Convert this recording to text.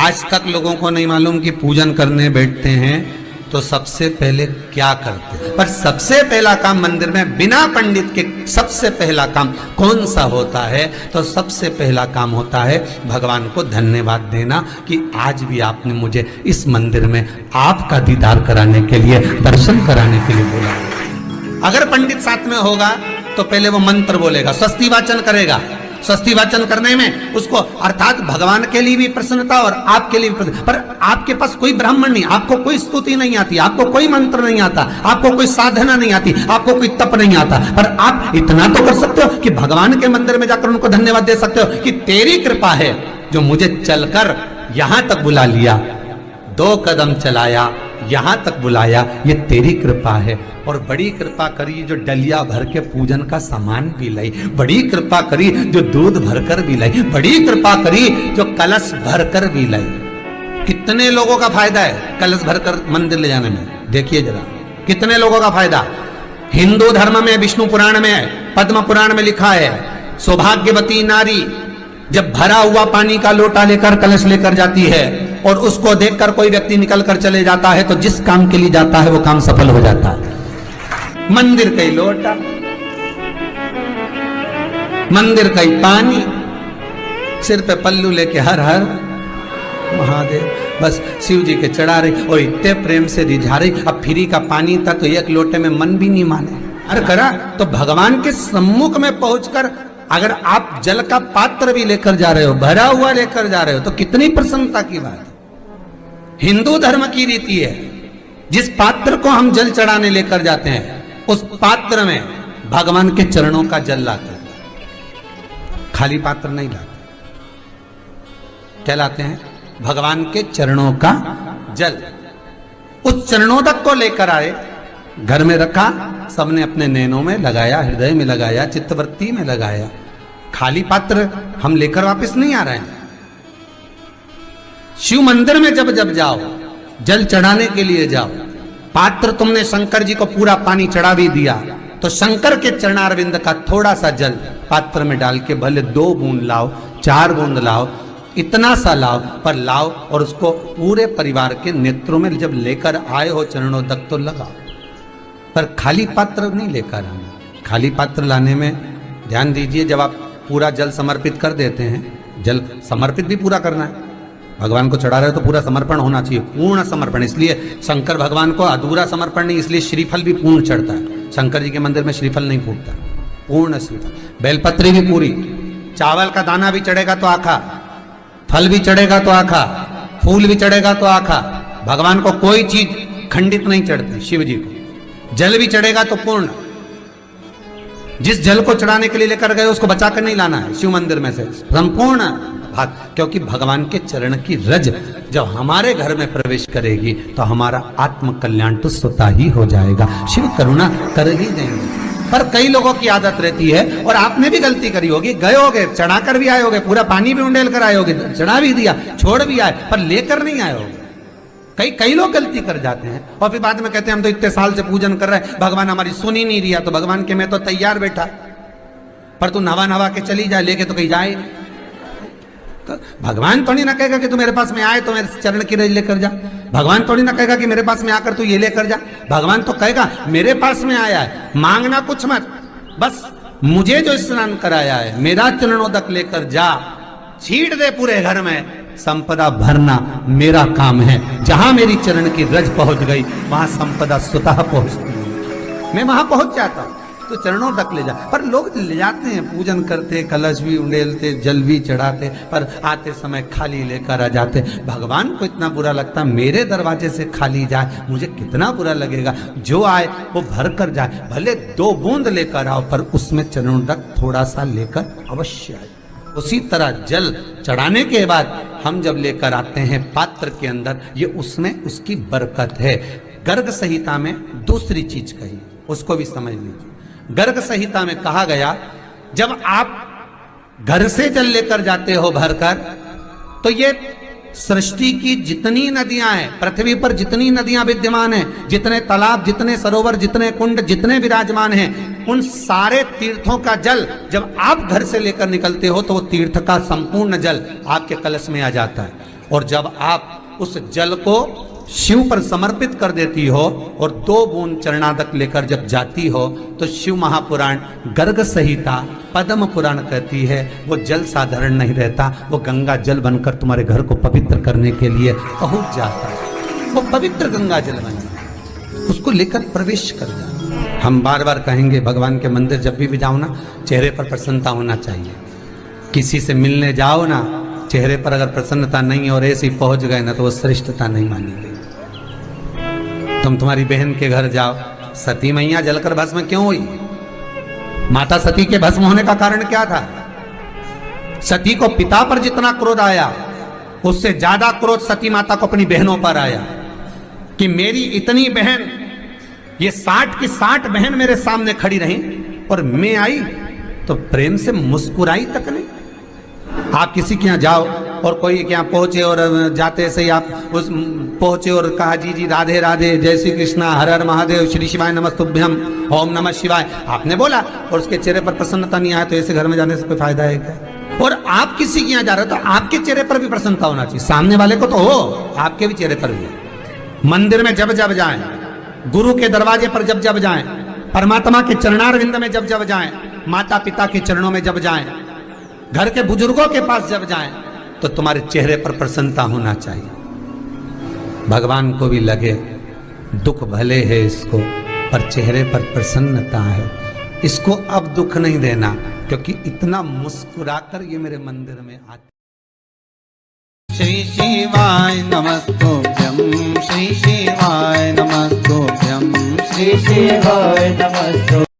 आज तक लोगों को नहीं मालूम कि पूजन करने बैठते हैं तो सबसे पहले क्या करते हैं। पर सबसे पहला काम मंदिर में बिना पंडित के सबसे पहला काम कौन सा होता है? तो सबसे पहला काम होता है भगवान को धन्यवाद देना कि आज भी आपने मुझे इस मंदिर में आपका दीदार कराने के लिए, दर्शन कराने के लिए बोला। अगर पंडित साथ में होगा तो पहले वो मंत्र बोलेगा, स्वस्ति वाचन करेगा। स्वस्ति वाचन करने में उसको अर्थात भगवान के लिए भी प्रसन्नता और आपके लिए भी प्रसन्नता। पर आपके पास कोई ब्राह्मण नहीं, आपको कोई स्तुति नहीं आती, आपको कोई मंत्र नहीं आता, आपको कोई साधना नहीं आती, आपको कोई तप नहीं आता, पर आप इतना तो कर सकते हो कि भगवान के मंदिर में जाकर उनको धन्यवाद दे सकते हो कि तेरी कृपा है जो मुझे चलकर यहां तक बुला लिया, 2 कदम चलाया, यहां तक बुलाया, ये तेरी कृपा है। और बड़ी कृपा करी जो डलिया भर के पूजन का सामान भी लाई, बड़ी कृपा करी जो दूध भरकर भी लाई, बड़ी कृपा करी जो कलश भरकर भी लाई। कितने लोगों का फायदा है कलश भरकर मंदिर ले जाने में? देखिए जरा कितने लोगों का फायदा। हिंदू धर्म में विष्णु पुराण में, पद्म पुराण में लिखा है, सौभाग्यवती नारी जब भरा हुआ पानी का लोटा लेकर कलश लेकर जाती है और उसको देखकर कोई व्यक्ति निकल कर चले जाता है तो जिस काम के लिए जाता है वो काम सफल हो जाता है। मंदिर का ही लोटा, मंदिर का ही पानी, सिर पे पल्लू लेके हर हर महादेव बस शिव जी के चढ़ा रही और इतने प्रेम से रिझा रही। अब फ्री का पानी था तो एक लोटे में मन भी नहीं माने। अरे करा तो भगवान के सम्मुख में पहुंचकर अगर आप जल का पात्र भी लेकर जा रहे हो, भरा हुआ लेकर जा रहे हो, तो कितनी प्रसन्नता की बात है। हिंदू धर्म की रीति है, जिस पात्र को हम जल चढ़ाने लेकर जाते हैं उस पात्र में भगवान के चरणों का जल लाते हैं, खाली पात्र नहीं लाते। क्या लाते हैं? भगवान के चरणों का जल। उस चरणोदक को लेकर आए, घर में रखा, सबने अपने नैनों में लगाया, हृदय में लगाया, चित्तवृत्ति में लगाया। खाली पात्र हम लेकर वापस नहीं आ रहे हैं। शिव मंदिर में जब जब जाओ, जल चढ़ाने के लिए जाओ, पात्र तुमने शंकर जी को पूरा पानी चढ़ा भी दिया तो शंकर के चरणारविंद का थोड़ा सा जल पात्र में डाल के भले 2 बूंद लाओ, 4 बूंद लाओ, इतना सा लाओ, पर लाओ और उसको पूरे परिवार के नेत्रों में जब लेकर आए हो चरणोदक तो लगाओ। पर खाली पात्र नहीं लेकर आना। खाली पात्र लाने में ध्यान दीजिए, जब आप पूरा जल समर्पित कर देते हैं, जल समर्पित भी पूरा करना है, भगवान को चढ़ा रहे हो तो पूरा समर्पण होना चाहिए, पूर्ण समर्पण। इसलिए शंकर भगवान को अधूरा समर्पण नहीं, इसलिए श्रीफल भी पूर्ण चढ़ता है। शंकर जी के मंदिर में श्रीफल नहीं फूटता, पूर्ण श्रीफल। बेलपत्री भी पूरी, चावल का दाना भी चढ़ेगा तो आखा, फल भी चढ़ेगा तो आखा, फूल भी चढ़ेगा तो आखा। भगवान को कोई चीज खंडित नहीं चढ़ती, शिव जी को जल भी चढ़ेगा तो पूर्ण। जिस जल को चढ़ाने के लिए लेकर गए उसको बचाकर नहीं लाना है शिव मंदिर में से, संपूर्ण भाग। क्योंकि भगवान के चरण की रज जब हमारे घर में प्रवेश करेगी तो हमारा आत्म कल्याण तो स्वतः ही हो जाएगा। शिव करुणा कर ही देंगे। पर कई लोगों की आदत रहती है, और आपने भी गलती करी होगी, गए होगे, चढ़ाकर भी आए होगे, पूरा पानी भी उंडेल कर आए होगे, चढ़ा भी दिया, छोड़ भी आए, पर लेकर नहीं आए होगे। कई लोग गलती कर जाते हैं और फिर बाद में कहते हैं हम तो इतने साल से पूजन कर रहे हैं, भगवान हमारी सुन ही नहीं रिया। तो भगवान के मैं तो तैयार बैठा, पर तू नवा के चली जाए, लेके तो कहीं जाए। तो भगवान थोड़ी ना कहेगा कि तू मेरे पास में आए तो मेरे चरण की रज लेकर जा। भगवान थोड़ी ना कहेगा कि मेरे पास में आकर तू ये लेकर जा। भगवान तो कहेगा मेरे पास में आया है, मांगना कुछ मत, बस मुझे जो स्नान कराया है मेरा चरणोदक लेकर जा, छीट दे पूरे घर में, संपदा भरना मेरा काम है। जहां मेरी चरण की रज पहुंच गई वहां संपदा स्वतः पहुंचती है, मैं वहां पहुंच जाता हूं। तो चरणों तक ले जा। पर लोग ले जाते हैं, पूजन करते, कलश भी उंडेलते, जल भी चढ़ाते, पर आते समय खाली लेकर आ जाते। भगवान को इतना बुरा लगता, मेरे दरवाजे से खाली जाए, मुझे कितना बुरा लगेगा। जो आए वो भर कर जाए, भले 2 बूंद लेकर आओ, पर उसमें चरणों तक थोड़ा सा लेकर अवश्य आए। उसी तरह जल चढ़ाने के बाद हम जब लेकर आते हैं पात्र के अंदर, ये उसमें उसकी बरकत है। गर्ग संहिता में दूसरी चीज कही, उसको भी समझ लीजिए। गर्ग संहिता में कहा गया, जब आप घर से जल लेकर जाते हो भरकर, तो ये सृष्टि की जितनी नदियां हैं, पृथ्वी पर जितनी नदियां विद्यमान हैं, जितने तालाब, जितने सरोवर, जितने कुंड, जितने विराजमान हैं, उन सारे तीर्थों का जल जब आप घर से लेकर निकलते हो तो वो तीर्थ का संपूर्ण जल आपके कलश में आ जाता है। और जब आप उस जल को शिव पर समर्पित कर देती हो और 2 बूंद चरणादक लेकर जब जाती हो तो शिव महापुराण गर्ग संहिता पद्म पुराण कहती है वो जल साधारण नहीं रहता, वो गंगा जल बनकर तुम्हारे घर को पवित्र करने के लिए पहुंच जाता है। वो पवित्र गंगा जल बन जाए, उसको लेकर प्रवेश कर जाए। हम बार बार कहेंगे भगवान के मंदिर जब भी जाओ ना, चेहरे पर प्रसन्नता होना चाहिए। किसी से मिलने जाओ ना, चेहरे पर अगर प्रसन्नता नहीं और ऐसे ही पहुंच गए ना तो वो श्रेष्ठता नहीं मानी गई। तुम तुम्हारी बहन के घर जाओ, सती मैया जलकर भस्म क्यों हुई? माता सती के भस्म होने का कारण क्या था? सती को पिता पर जितना क्रोध आया उससे ज्यादा क्रोध सती माता को अपनी बहनों पर आया कि मेरी इतनी बहन, ये 60 की 60 बहन मेरे सामने खड़ी रही और मैं आई तो प्रेम से मुस्कुराई तक नहीं। आप किसी के यहाँ जाओ और कोई के यहाँ पहुंचे और जाते से ही आप उस पहुंचे और कहा जी जी राधे राधे, जय श्री कृष्णा, हर हर महादेव, श्री शिवाय नमस्तुभ्यम, ओम नमः शिवाय आपने बोला और उसके चेहरे पर प्रसन्नता नहीं आया तो ऐसे घर में जाने से कोई फायदा है क्या? और आप किसी के यहाँ जा रहे हो तो आपके चेहरे पर भी प्रसन्नता होना चाहिए, सामने वाले को तो हो, आपके भी चेहरे पर भी। मंदिर में जब जब जाएं, गुरु के दरवाजे पर जब जब जाएं, परमात्मा के चरणारविंद में जब जब जाएं, माता पिता के चरणों में जब जाएं, घर के बुजुर्गों के पास जब जाएं तो तुम्हारे चेहरे पर प्रसन्नता होना चाहिए। भगवान को भी लगे दुख भले है इसको पर चेहरे पर प्रसन्नता है, इसको अब दुख नहीं देना क्योंकि इतना मुस्कुराकर ये मेरे मंदिर में आते। श्री शिवाय नमस्तुभ्यं, श्री शिवाय नमस्तुभ्यं, श्री शिवाय नमस्तुभ्यं।